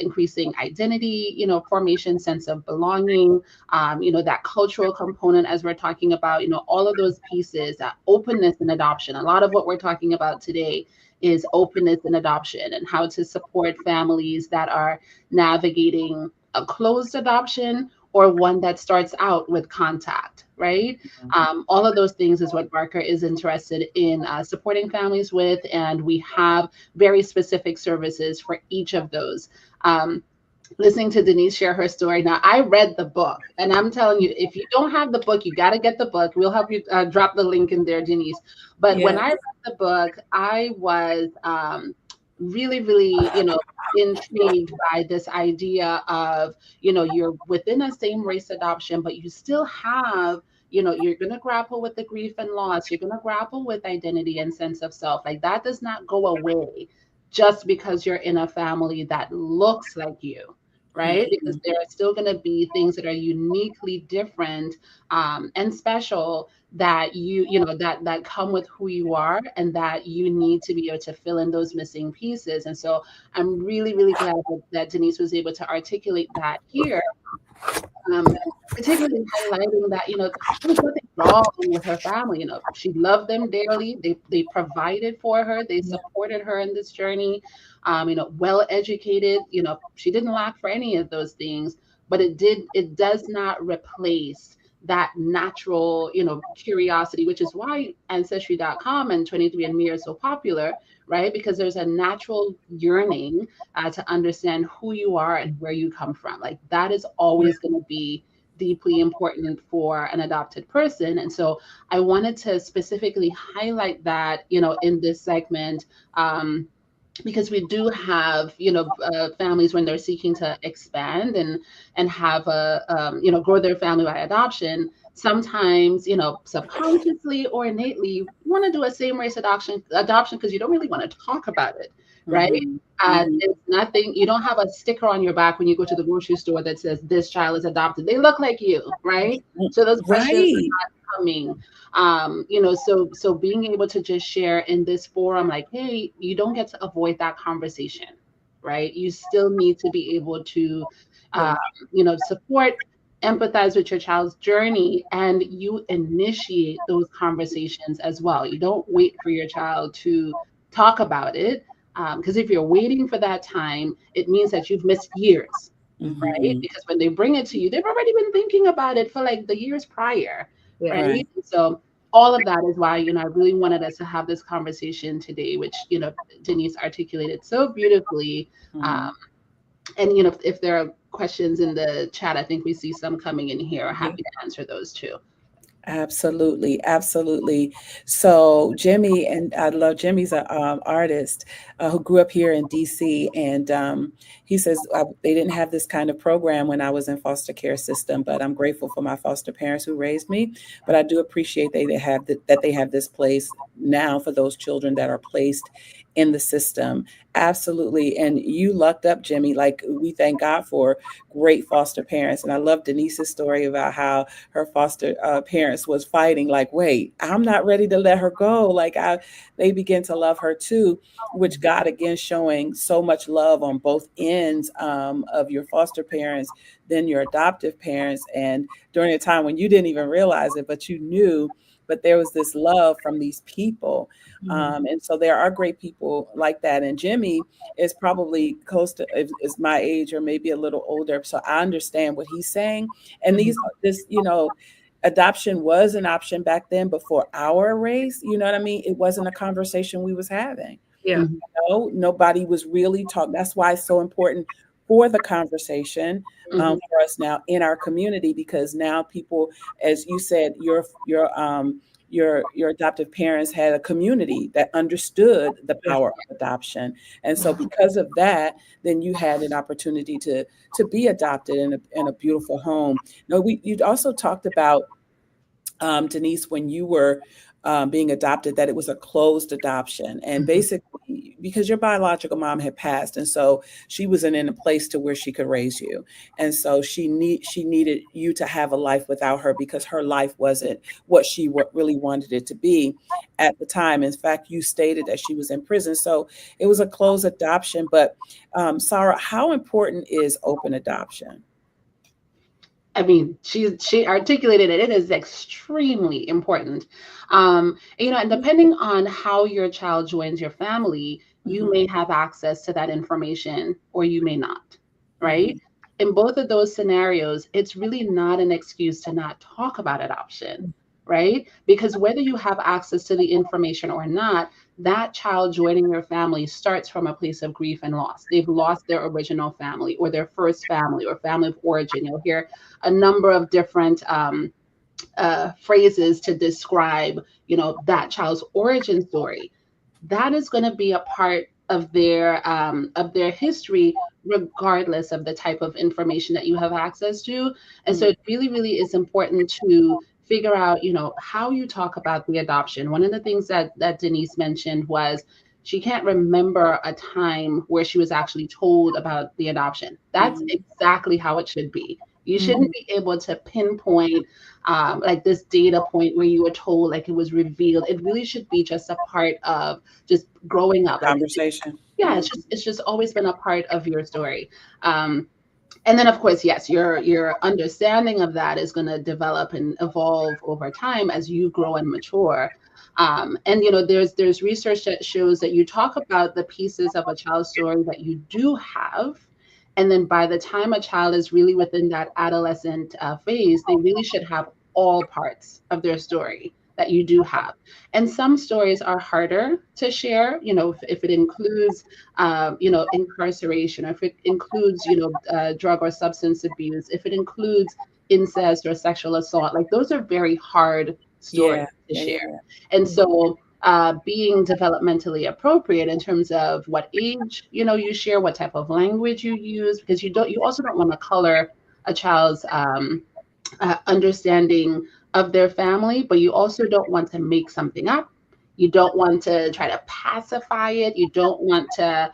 increasing identity, formation, sense of belonging, that cultural component, as we're talking about, all of those pieces, openness in adoption. A lot of what we're talking about today is openness in adoption, and how to support families that are navigating a closed adoption or one that starts out with contact, right? All of those things is what Barker is interested in supporting families with, and we have very specific services for each of those. Listening to Denise share her story. Now, I read the book, and I'm telling you, if you don't have the book, you got to get the book. We'll help you drop the link in there, Denise. But when I read the book, I was really, really, intrigued by this idea of, you're within a same race adoption, but you still have, you're going to grapple with the grief and loss. You're going to grapple with identity and sense of self. Like, that does not go away just because you're in a family that looks like you, right? Because there are still going to be things that are uniquely different and special that that come with who you are, and that you need to be able to fill in those missing pieces. And so I'm really, really glad that Denise was able to articulate that here. Particularly highlighting that, there was nothing wrong with her family. She loved them dearly. They provided for her. They supported her in this journey. Well educated. She didn't lack for any of those things, but it does not replace that natural, curiosity, which is why Ancestry.com and 23andMe are so popular, right? Because there's a natural yearning to understand who you are and where you come from. Like, that is always going to be deeply important for an adopted person. And so I wanted to specifically highlight that, in this segment, because we do have, families when they're seeking to expand and have grow their family by adoption. Sometimes, subconsciously or innately, you want to do a same race adoption because you don't really want to talk about it, right? It's nothing. You don't have a sticker on your back when you go to the grocery store that says this child is adopted. They look like you, right? So those questions are not coming. So being able to just share in this forum, like, hey, you don't get to avoid that conversation, right? You still need to be able to, support, empathize with your child's journey, and you initiate those conversations as well. You don't wait for your child to talk about it, because if you're waiting for that time, it means that you've missed years, right? Because when they bring it to you, they've already been thinking about it for like the years prior, right? So all of that is why, I really wanted us to have this conversation today, which, Denise articulated so beautifully. And, if there are questions in the chat, I think we see some coming in here. Happy to answer those too. Absolutely. Absolutely. So Jimmy, and I love Jimmy's an artist who grew up here in DC. And he says they didn't have this kind of program when I was in foster care system, but I'm grateful for my foster parents who raised me. But I do appreciate that they have this place now for those children that are placed in the system. Absolutely. And you lucked up, Jimmy. Like, we thank God for great foster parents. And I love Denise's story about how her foster parents was fighting, like, wait, I'm not ready to let her go. Like, they begin to love her too, which God, again, showing so much love on both ends of your foster parents, then your adoptive parents. And during a time when you didn't even realize it, but you knew, but there was this love from these people. And so there are great people like that. And Jimmy is probably close to is my age or maybe a little older. So I understand what he's saying. And adoption was an option back then before our race. You know what I mean? It wasn't a conversation we was having. Yeah. Nobody was really talking. That's why it's so important for the conversation for us now in our community, because now people, as you said, your adoptive parents had a community that understood the power of adoption. And so because of that, then you had an opportunity to be adopted in a beautiful home. You also talked about, Denise, when you were being adopted, that it was a closed adoption. And basically, because your biological mom had passed, and so she wasn't in a place to where she could raise you. And so she needed you to have a life without her, because her life wasn't what she really wanted it to be at the time. In fact, you stated that she was in prison. So it was a closed adoption. But Sara, how important is open adoption? I mean, she articulated it. It is extremely important. And depending on how your child joins your family, you may have access to that information or you may not, right? In both of those scenarios, it's really not an excuse to not talk about adoption, right? Because whether you have access to the information or not, that child joining your family starts from a place of grief and loss. They've lost their original family or their first family or family of origin. You'll hear a number of different phrases to describe, that child's origin story. That is going to be a part of their history, regardless of the type of information that you have access to. And so it really, really is important to figure out, how you talk about the adoption. One of the things that Denise mentioned was, She can't remember a time where she was actually told about the adoption. That's exactly how it should be. You shouldn't be able to pinpoint like this data point where you were told, like it was revealed. It really should be just a part of just growing up. Like, Conversation. yeah, it's just always been a part of your story. And then, of course, yes, your understanding of that is going to develop and evolve over time as you grow and mature. And there's research that shows that you talk about the pieces of a child's story that you do have, and then by the time a child is really within that adolescent phase, they really should have all parts of their story that you do have. And some stories are harder to share, if it includes, incarceration, or if it includes, drug or substance abuse, if it includes incest or sexual assault, like those are very hard stories to share. And so being developmentally appropriate in terms of what age, you share, what type of language you use, because you also don't want to color a child's understanding of their family, but you also don't want to make something up. You don't want to try to pacify it. You don't want to,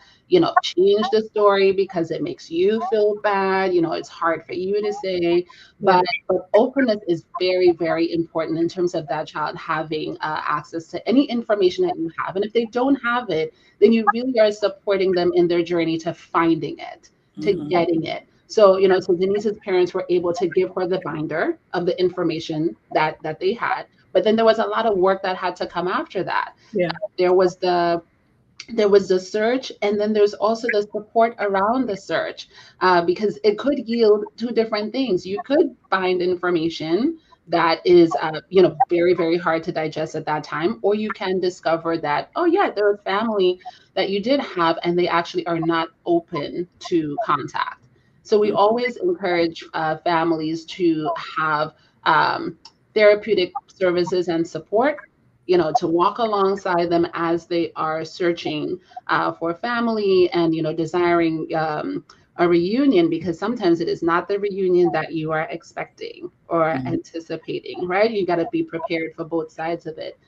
change the story because it makes you feel bad. It's hard for you to say, but openness is very, very important in terms of that child having access to any information that you have. And if they don't have it, then you really are supporting them in their journey to finding it, to getting it. So, so Denise's parents were able to give her the binder of the information that they had, but then there was a lot of work that had to come after that. Yeah. There was the search, and then there's also the support around the search, because it could yield two different things. You could find information that is, very, very hard to digest at that time, or you can discover that, oh yeah, there was family that you did have, and they actually are not open to contact. So we always encourage families to have therapeutic services and support, to walk alongside them as they are searching for family and, desiring a reunion, because sometimes it is not the reunion that you are expecting or anticipating, right? You got to be prepared for both sides of it.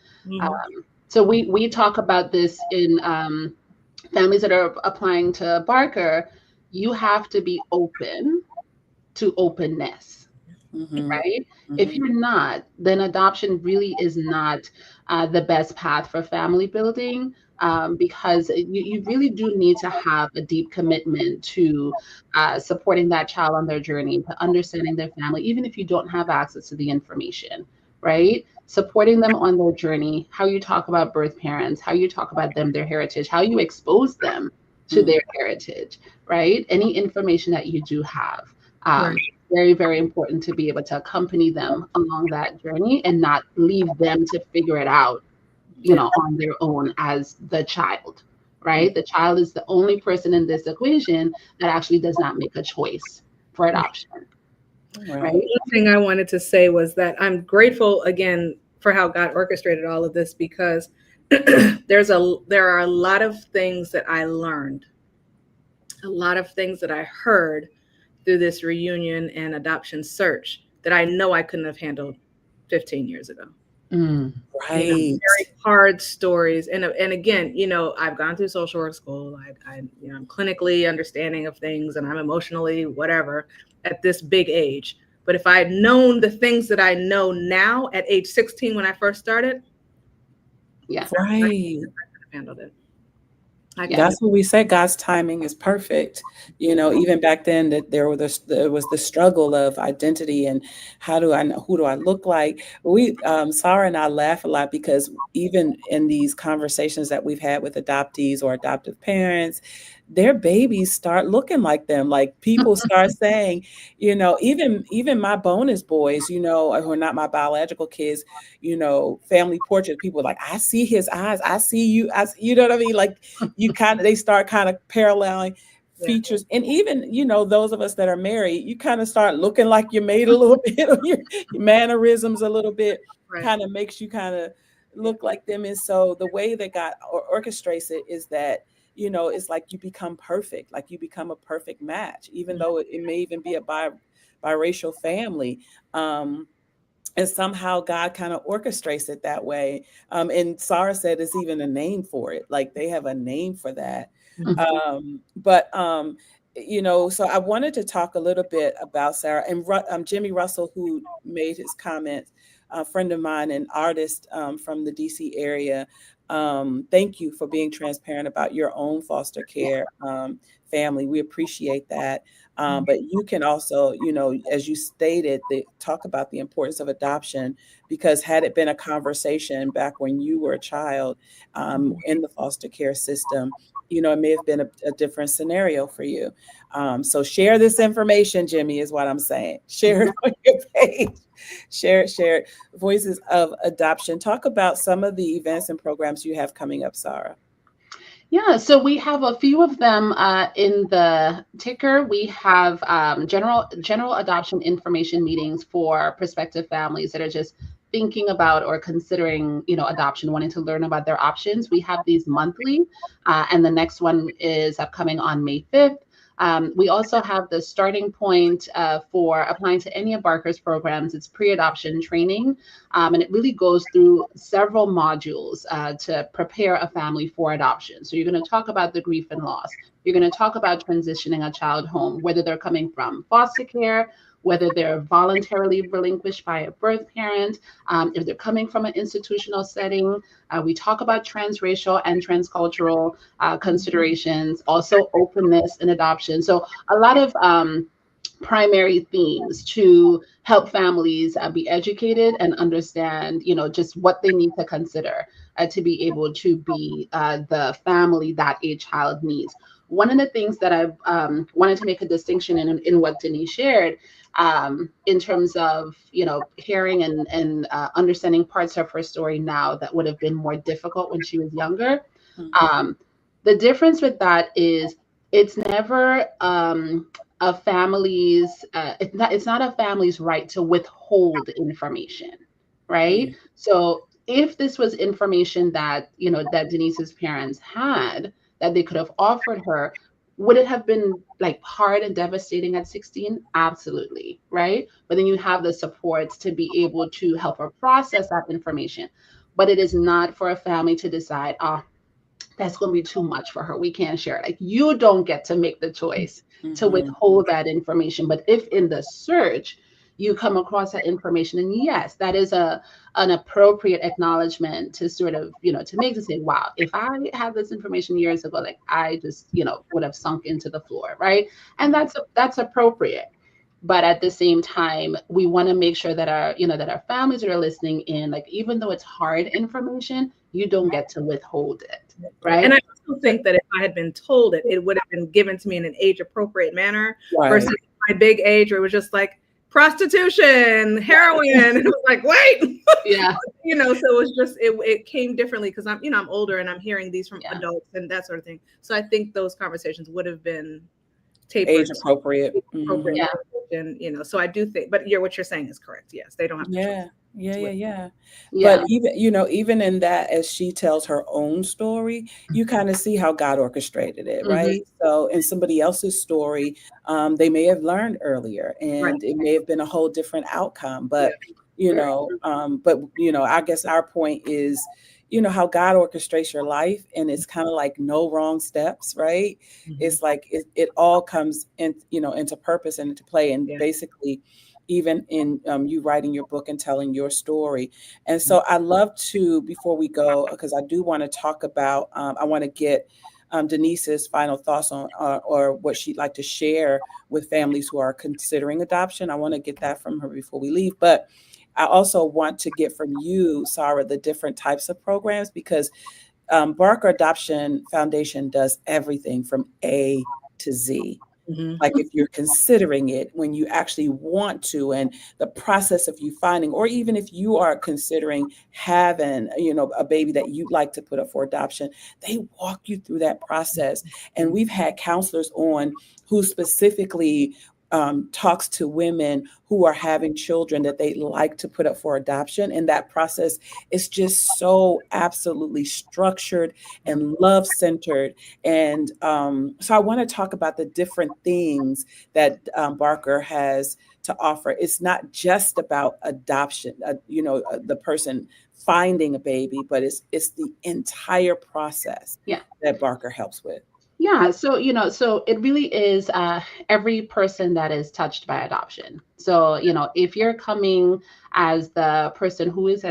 So we talk about this in families that are applying to Barker. You have to be open to openness, right? If you're not, then adoption really is not the best path for family building, because you really do need to have a deep commitment to supporting that child on their journey, to understanding their family, even if you don't have access to the information, right? Supporting them on their journey, how you talk about birth parents, how you talk about them, their heritage, how you expose them to their heritage, right? Any information that you do have. Very, very important to be able to accompany them along that journey and not leave them to figure it out, on their own as the child, right? The child is the only person in this equation that actually does not make a choice for adoption. Right. One thing I wanted to say was that I'm grateful again for how God orchestrated all of this, because there are a lot of things that I learned, a lot of things that I heard through this reunion and adoption search that I know I couldn't have handled 15 years ago. Right. Very hard stories. And again, I've gone through social work school. I'm clinically understanding of things, and I'm emotionally whatever at this big age. But if I had known the things that I know now at age 16 when I first started, yeah, right, I could have handled it. That's what we said. God's timing is perfect. Even back then, that there was the struggle of identity and how do I know, who do I look like? We, Sara and I laugh a lot because even in these conversations that we've had with adoptees or adoptive parents, their babies start looking like them. Like people start saying, even my bonus boys, who are not my biological kids, family portrait, people are like, I see his eyes, I see you, you know what I mean? Like they start kind of paralleling features. And even, those of us that are married, you kind of start looking like you're made a little bit, or your mannerisms a little bit, kind of makes you kind of look like them. And so the way that God orchestrates it is that, it's like you become perfect, like you become a perfect match, even though it may even be a biracial family. And somehow God kind of orchestrates it that way. And Sara said it's even a name for it. Like they have a name for that. But so I wanted to talk a little bit about Sara and Jimmy Russell, who made his comments, a friend of mine, an artist from the DC area. Thank you for being transparent about your own foster care family. We appreciate that. But you can also, as you stated, talk about the importance of adoption, because had it been a conversation back when you were a child in the foster care system, it may have been a different scenario for you. So share this information, Jimmy, is what I'm saying. Share it on your page. Share it. Voices of Adoption. Talk about some of the events and programs you have coming up, Sara. Yeah, so we have a few of them in the ticker. We have general adoption information meetings for prospective families that are just thinking about or considering, adoption, wanting to learn about their options. We have these monthly, and the next one is upcoming on May 5th. We also have the starting point for applying to any of Barker's programs. It's pre-adoption training, and it really goes through several modules to prepare a family for adoption. So you're going to talk about the grief and loss. You're going to talk about transitioning a child home, whether they're coming from foster care, whether they're voluntarily relinquished by a birth parent, if they're coming from an institutional setting. We talk about transracial and transcultural considerations, also openness in adoption. So a lot of primary themes to help families be educated and understand, just what they need to consider to be able to be the family that a child needs. One of the things that I've wanted to make a distinction in what Denise shared, in terms of, hearing and understanding parts of her story now that would have been more difficult when she was younger. The difference with that is it's never a family's, it's not a family's right to withhold information, right? So if this was information that, that Denise's parents had, that they could have offered her, would it have been like hard and devastating at 16? Absolutely, right? But then you have the supports to be able to help her process that information. But it is not for a family to decide, that's going to be too much for her, we can't share it. Like, you don't get to make the choice to withhold that information. But if in the search you come across that information, and yes, that is an appropriate acknowledgement to sort of, to make to say, wow, if I had this information years ago, like I just, would have sunk into the floor, right? And that's appropriate. But at the same time, we want to make sure that our families that are listening in, like, even though it's hard information, you don't get to withhold it, right? And I also think that if I had been told it, it would have been given to me in an age-appropriate manner, versus my big age where it was just like, prostitution, heroin. It was like, wait, yeah, so it was just, it came differently because I'm older and I'm hearing these from adults and that sort of thing. So I think those conversations would have been tapered, age appropriate. Yeah. And so I do think, but what you're saying is correct. Yes, they don't have to Yeah. But even in that, as she tells her own story, you kind of see how God orchestrated it, right? So in somebody else's story, they may have learned earlier, and it may have been a whole different outcome. But I guess our point is, how God orchestrates your life, and it's kind of like no wrong steps, right? It's like it all comes in, into purpose and into play, and basically, even in you writing your book and telling your story. And so I love to, before we go, because I do want to talk about, I want to get Denise's final thoughts on or what she'd like to share with families who are considering adoption. I want to get that from her before we leave. But I also want to get from you, Sara, the different types of programs, because Barker Adoption Foundation does everything from A to Z. Like if you're considering it, when you actually want to, and the process of you finding, or even if you are considering having, a baby that you'd like to put up for adoption, they walk you through that process. And we've had counselors on who specifically talks to women who are having children that they'd like to put up for adoption. And that process is just so absolutely structured and love-centered. And so I want to talk about the different things that Barker has to offer. It's not just about adoption, the person finding a baby, but it's the entire process that Barker helps with. Yeah, so so it really is every person that is touched by adoption. So if you're coming as the person who is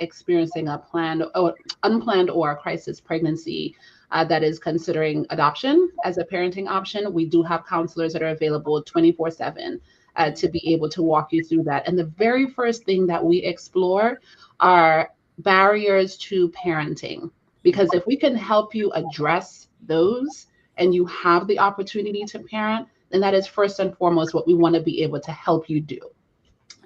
experiencing a planned or unplanned or a crisis pregnancy that is considering adoption as a parenting option, we do have counselors that are available 24/7 to be able to walk you through that. And the very first thing that we explore are barriers to parenting, because if we can help you address those and you have the opportunity to parent, then that is first and foremost what we want to be able to help you do.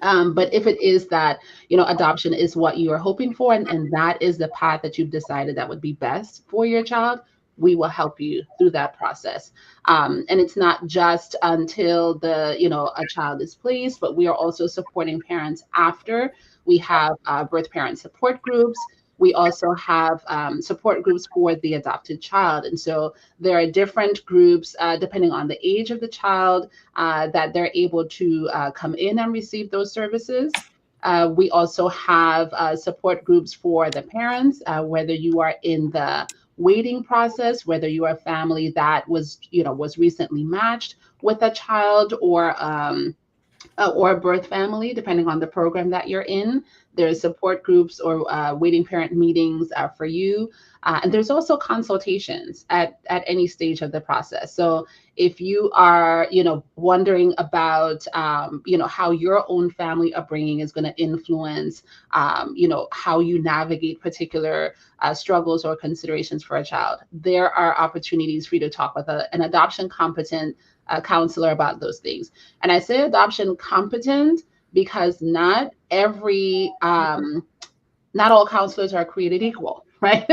But if it is that, adoption is what you are hoping for, and that is the path that you've decided that would be best for your child, we will help you through that process. And it's not just until a child is placed, but we are also supporting parents after. We have birth parent support groups. We also have support groups for the adopted child. And so there are different groups, depending on the age of the child, that they're able to come in and receive those services. We also have support groups for the parents, whether you are in the waiting process, whether you are a family that was recently matched with a child, or a birth family, depending on the program that you're in. There's support groups or waiting parent meetings for you. And there's also consultations at any stage of the process. So if you are, wondering about, how your own family upbringing is going to influence, how you navigate particular struggles or considerations for a child, there are opportunities for you to talk with an adoption competent counselor about those things. And I say adoption competent because not all counselors are created equal, right?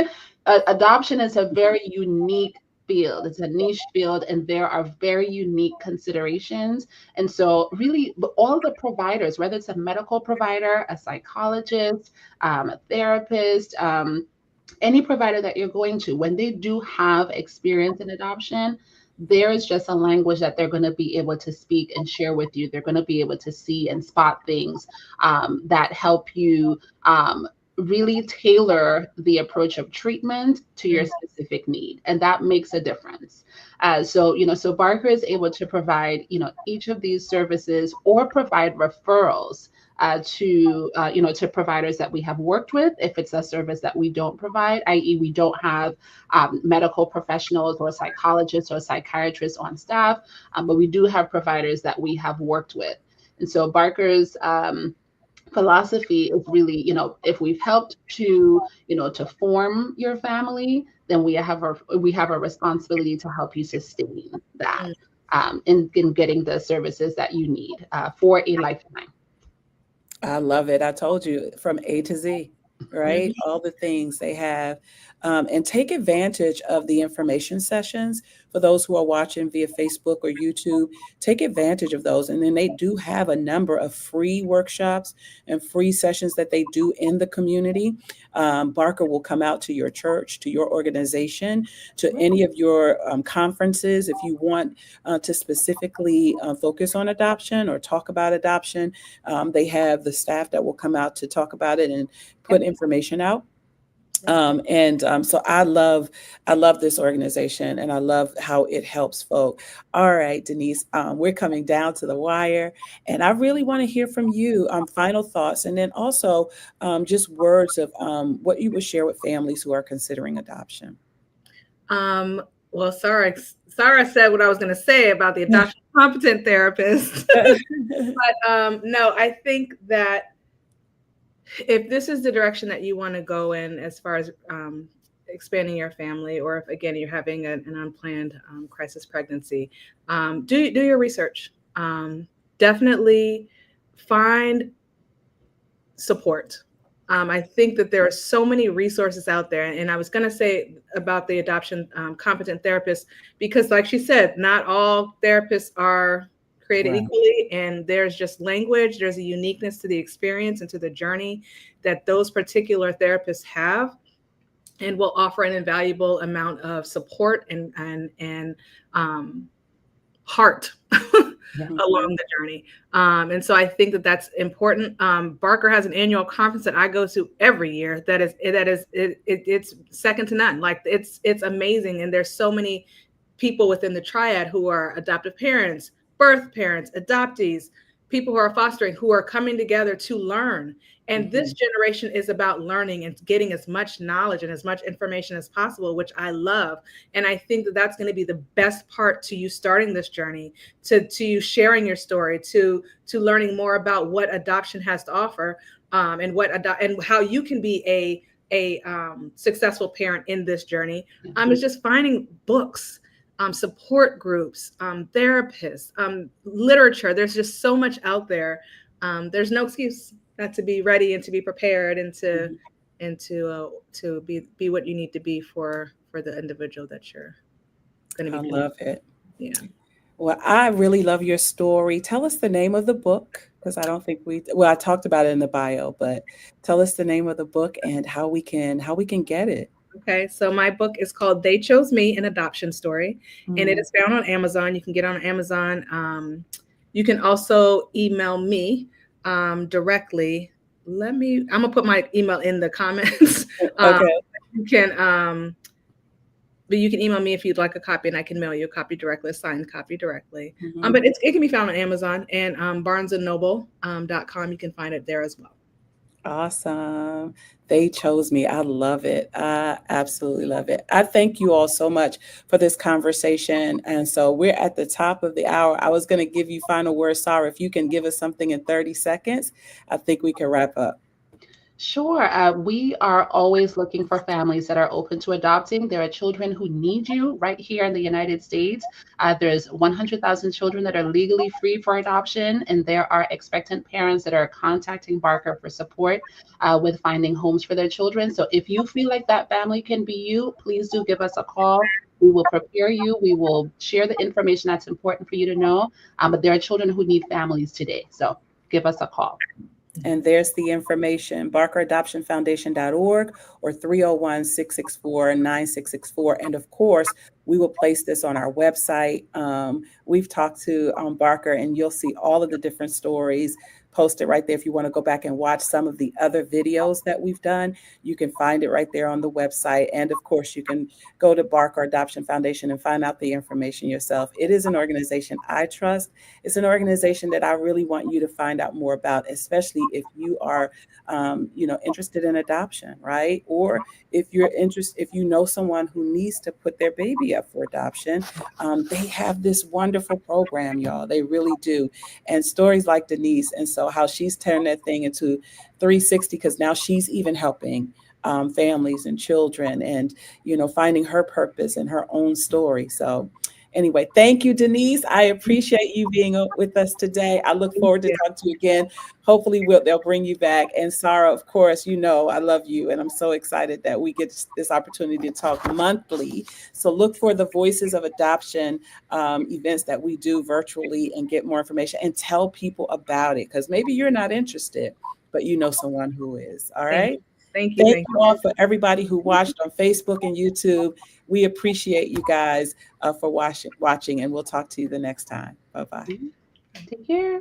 Adoption is a very unique field. It's a niche field, and there are very unique considerations. And so really all the providers, whether it's a medical provider, a psychologist, a therapist, any provider that you're going to, when they do have experience in adoption, there's just a language that they're going to be able to speak and share with you. They're going to be able to see and spot things that help you really tailor the approach of treatment to your specific need. And that makes a difference. So Barker is able to provide, each of these services or provide referrals to providers that we have worked with. If it's a service that we don't provide, i.e. we don't have medical professionals or psychologists or psychiatrists on staff, but we do have providers that we have worked with. And so Barker's philosophy is really, if we've helped to form your family, then we have a responsibility to help you sustain that in getting the services that you need for a lifetime. I love it. I told you, from A to Z, right? All the things they have. And take advantage of the information sessions. For those who are watching via Facebook or YouTube, take advantage of those. And then they do have a number of free workshops and free sessions that they do in the community. Barker will come out to your church, to your organization, to any of your conferences. If you want to specifically focus on adoption or talk about adoption, they have the staff that will come out to talk about it and put information out. So I love this organization, and I love how it helps folk. All right, Denise, we're coming down to the wire, and I really want to hear from you. Final thoughts, and then also just words of what you would share with families who are considering adoption. Well, Sara said what I was going to say about the adoption competent therapist. But no, I think that if this is the direction that you want to go in as far as expanding your family, or if, again, you're having an unplanned crisis pregnancy, do your research. Definitely find support. I think that there are so many resources out there. And I was going to say about the adoption competent therapist, because like she said, not all therapists are created equally, and there's just language, there's a uniqueness to the experience and to the journey that those particular therapists have, and will offer an invaluable amount of support and heart along the journey. And so I think that that's important. Barker has an annual conference that I go to every year. It's second to none. Like it's amazing. And there's so many people within the triad who are adoptive parents, birth parents, adoptees, people who are fostering, who are coming together to learn. And this generation is about learning and getting as much knowledge and as much information as possible, which I love. And I think that that's going to be the best part to you starting this journey, to you sharing your story, to learning more about what adoption has to offer, and how you can be a successful parent in this journey. It's just finding books, support groups, therapists, literature. There's just so much out there. There's no excuse not to be ready and to be prepared and to be what you need to be for the individual that you're going to be. I love it. Yeah. Well, I really love your story. Tell us the name of the book, because I don't think I talked about it in the bio, but tell us the name of the book and how we can get it. Okay, so my book is called They Chose Me, An Adoption Story, and it is found on Amazon. You can get it on Amazon. You can also email me directly. I'm gonna put my email in the comments. Okay. You can, but you can email me if you'd like a copy, and I can mail you a copy directly, a signed copy directly. But it can be found on Amazon and barnesandnoble.com. You can find it there as well. Awesome. They chose me. I love it. I absolutely love it. I thank you all so much for this conversation. And so we're at the top of the hour. I was going to give you final words, Sara. If you can give us something in 30 seconds, I think we can wrap up. Sure. We are always looking for families that are open to adopting. There are children who need you right here in the United States. There's 100,000 children that are legally free for adoption, and there are expectant parents that are contacting Barker for support with finding homes for their children. So if you feel like that family can be you, please do give us a call. We will prepare you. We will share the information that's important for you to know. But there are children who need families today. So give us a call. And there's the information, barkeradoptionfoundation.org or 301-664-9664. And of course, we will place this on our website. We've talked to Barker, and you'll see all of the different stories posted right there. If you want to go back and watch some of the other videos that we've done, you can find it right there on the website. And of course, you can go to Barker Adoption Foundation and find out the information yourself. It is an organization I trust. It's an organization that I really want you to find out more about, especially if you are, interested in adoption, right? Or if you're interested, if you know someone who needs to put their baby up for adoption, they have this wonderful program, y'all. They really do. And stories like Denise, and so how she's turned that thing into 360, because now she's even helping families and children and, finding her purpose and her own story. So anyway, thank you, Denise. I appreciate you being with us today. I look forward to talking to you again. Hopefully they'll bring you back. And Sara, of course, I love you. And I'm so excited that we get this opportunity to talk monthly. So look for the Voices of Adoption events that we do virtually and get more information and tell people about it. Because maybe you're not interested, but you know someone who is. All right. Thank you. Thank you all for everybody who watched on Facebook and YouTube. We appreciate you guys for watching, and we'll talk to you the next time. Bye-bye. Take care.